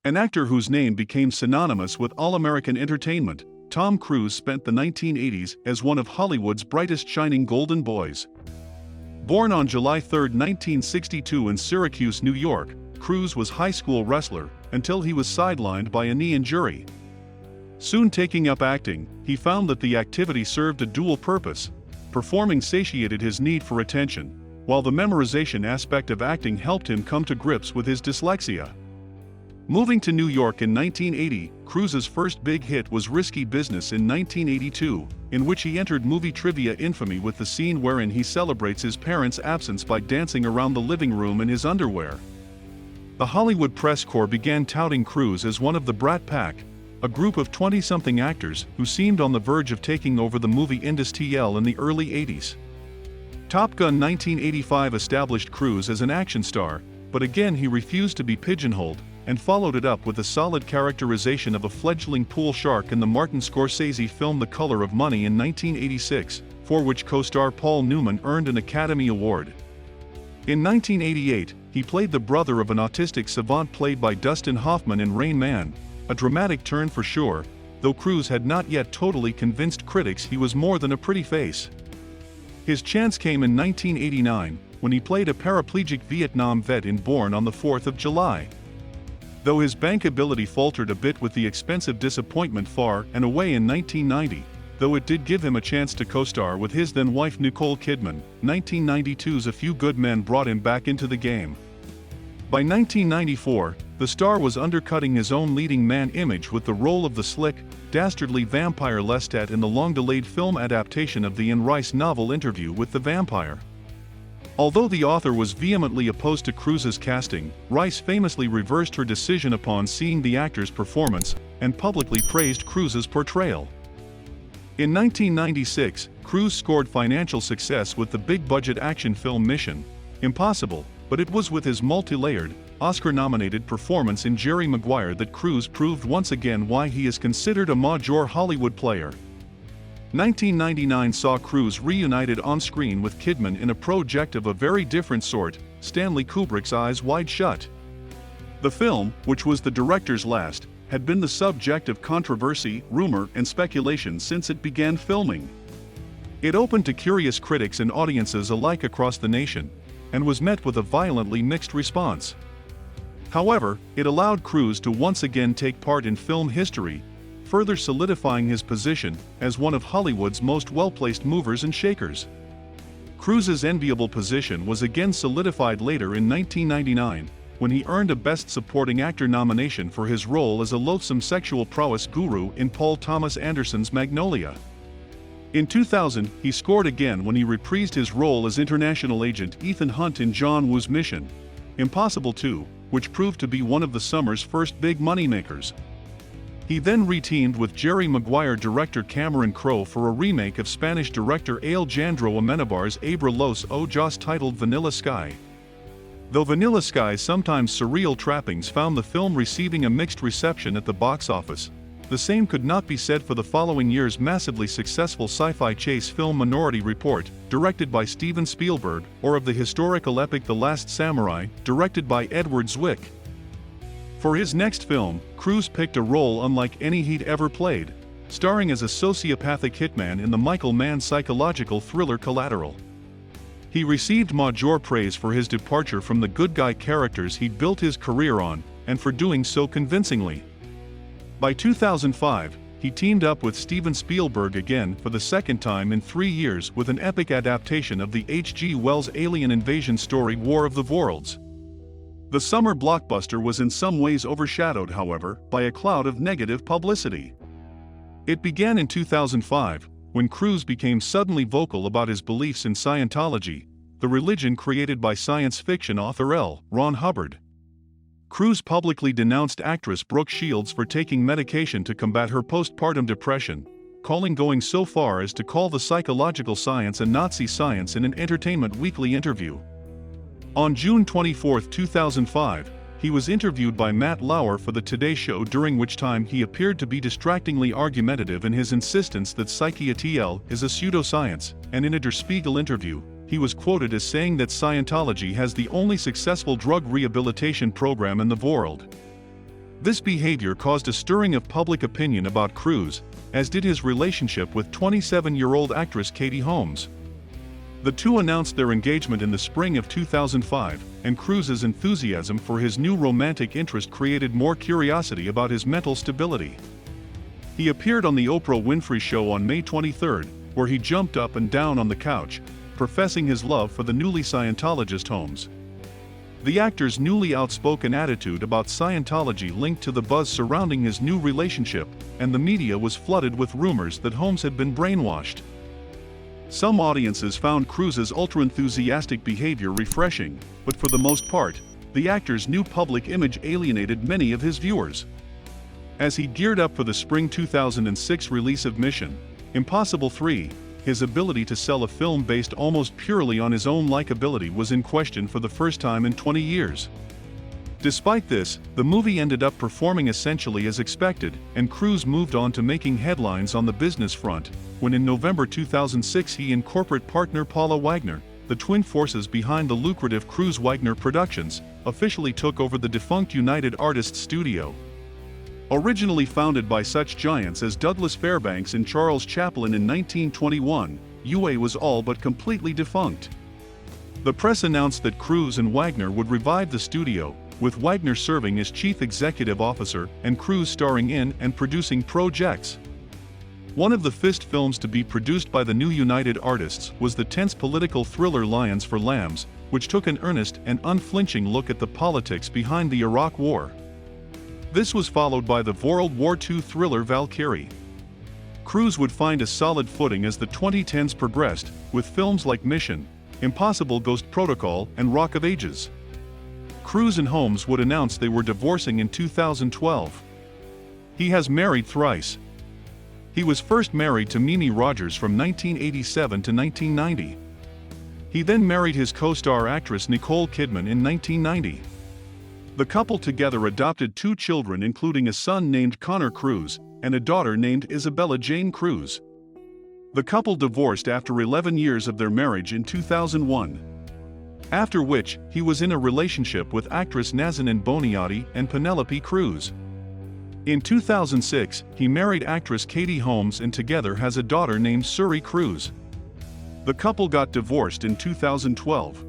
An actor whose name became synonymous with all-American entertainment, Tom Cruise spent the 1980s as one of Hollywood's brightest shining golden boys. Born on July 3, 1962 in Syracuse, New York, Cruise was a high school wrestler until he was sidelined by a knee injury. Soon taking up acting, he found that the activity served a dual purpose. Performing satiated his need for attention, while the memorization aspect of acting helped him come to grips with his dyslexia. Moving to New York in 1980, Cruise's first big hit was Risky Business in 1982, in which he entered movie trivia infamy with the scene wherein he celebrates his parents' absence by dancing around the living room in his underwear. The Hollywood press corps began touting Cruise as one of the Brat Pack, a group of 20-something actors who seemed on the verge of taking over the movie industry in the early 80s. Top Gun 1985 established Cruise as an action star, but again he refused to be pigeonholed, and followed it up with a solid characterization of a fledgling pool shark in the Martin Scorsese film The Color of Money in 1986, for which co-star Paul Newman earned an Academy Award. In 1988, he played the brother of an autistic savant played by Dustin Hoffman in Rain Man, a dramatic turn for sure, though Cruise had not yet totally convinced critics he was more than a pretty face. His chance came in 1989, when he played a paraplegic Vietnam vet in Born on the 4th of July. Though his bankability faltered a bit with the expensive disappointment Far and Away in 1990, though it did give him a chance to co-star with his then-wife Nicole Kidman, 1992's A Few Good Men brought him back into the game. By 1994, the star was undercutting his own leading man image with the role of the slick, dastardly vampire Lestat in the long-delayed film adaptation of the Anne Rice novel Interview with the Vampire. Although the author was vehemently opposed to Cruise's casting, Rice famously reversed her decision upon seeing the actor's performance, and publicly praised Cruise's portrayal. In 1996, Cruise scored financial success with the big-budget action film Mission Impossible, but it was with his multi-layered, Oscar-nominated performance in Jerry Maguire that Cruise proved once again why he is considered a major Hollywood player. 1999 saw Cruise reunited on-screen with Kidman in a project of a very different sort, Stanley Kubrick's Eyes Wide Shut. The film, which was the director's last, had been the subject of controversy, rumor, and speculation since it began filming. It opened to curious critics and audiences alike across the nation, and was met with a violently mixed response. However, it allowed Cruise to once again take part in film history, further solidifying his position as one of Hollywood's most well-placed movers and shakers. Cruise's enviable position was again solidified later in 1999, when he earned a Best Supporting Actor nomination for his role as a loathsome sexual prowess guru in Paul Thomas Anderson's Magnolia. In 2000, he scored again when he reprised his role as international agent Ethan Hunt in John Woo's Mission Impossible 2, which proved to be one of the summer's first big moneymakers. He then re-teamed with Jerry Maguire director Cameron Crowe for a remake of Spanish director Alejandro Amenabar's Abra los Ojos titled Vanilla Sky. Though Vanilla Sky's sometimes surreal trappings found the film receiving a mixed reception at the box office, the same could not be said for the following year's massively successful sci-fi chase film Minority Report, directed by Steven Spielberg, or of the historical epic The Last Samurai, directed by Edward Zwick. For his next film, Cruise picked a role unlike any he'd ever played, starring as a sociopathic hitman in the Michael Mann psychological thriller Collateral. He received major praise for his departure from the good guy characters he'd built his career on, and for doing so convincingly. By 2005, he teamed up with Steven Spielberg again for the second time in 3 years with an epic adaptation of the H.G. Wells' alien invasion story War of the Worlds. The summer blockbuster was in some ways overshadowed, however, by a cloud of negative publicity. It began in 2005, when Cruise became suddenly vocal about his beliefs in Scientology, the religion created by science fiction author L. Ron Hubbard. Cruise publicly denounced actress Brooke Shields for taking medication to combat her postpartum depression, going so far as to call the psychological science a Nazi science in an Entertainment Weekly interview. On June 24, 2005, he was interviewed by Matt Lauer for the Today Show, during which time he appeared to be distractingly argumentative in his insistence that Psychiatl is a pseudoscience, and in a Der Spiegel interview, he was quoted as saying that Scientology has the only successful drug rehabilitation program in the world. This behavior caused a stirring of public opinion about Cruise, as did his relationship with 27-year-old actress Katie Holmes. The two announced their engagement in the spring of 2005, and Cruise's enthusiasm for his new romantic interest created more curiosity about his mental stability. He appeared on the Oprah Winfrey Show on May 23, where he jumped up and down on the couch, professing his love for the newly Scientologist Holmes. The actor's newly outspoken attitude about Scientology linked to the buzz surrounding his new relationship, and the media was flooded with rumors that Holmes had been brainwashed. Some audiences found Cruise's ultra-enthusiastic behavior refreshing, but for the most part, the actor's new public image alienated many of his viewers. As he geared up for the spring 2006 release of Mission Impossible 3, his ability to sell a film based almost purely on his own likability was in question for the first time in 20 years. Despite this, the movie ended up performing essentially as expected, and Cruise moved on to making headlines on the business front, when in November 2006 he and corporate partner Paula Wagner, the twin forces behind the lucrative Cruise Wagner Productions, officially took over the defunct United Artists studio. Originally founded by such giants as Douglas Fairbanks and Charles Chaplin in 1921, UA was all but completely defunct. The press announced that Cruise and Wagner would revive the studio, with Wagner serving as chief executive officer and Cruise starring in and producing projects. One of the first films to be produced by the new United Artists was the tense political thriller Lions for Lambs, which took an earnest and unflinching look at the politics behind the Iraq War. This was followed by the World War II thriller Valkyrie. Cruise would find a solid footing as the 2010s progressed, with films like Mission Impossible, Ghost Protocol, and Rock of Ages. Cruise and Holmes would announce they were divorcing in 2012. He has married thrice. He was first married to Mimi Rogers from 1987 to 1990. He then married his co-star actress Nicole Kidman in 1990. The couple together adopted 2 children, including a son named Connor Cruise and a daughter named Isabella Jane Cruise. The couple divorced after 11 years of their marriage in 2001. After which, he was in a relationship with actress Nazanin Boniati and Penelope Cruz. In 2006, he married actress Katie Holmes and together has a daughter named Suri Cruz. The couple got divorced in 2012.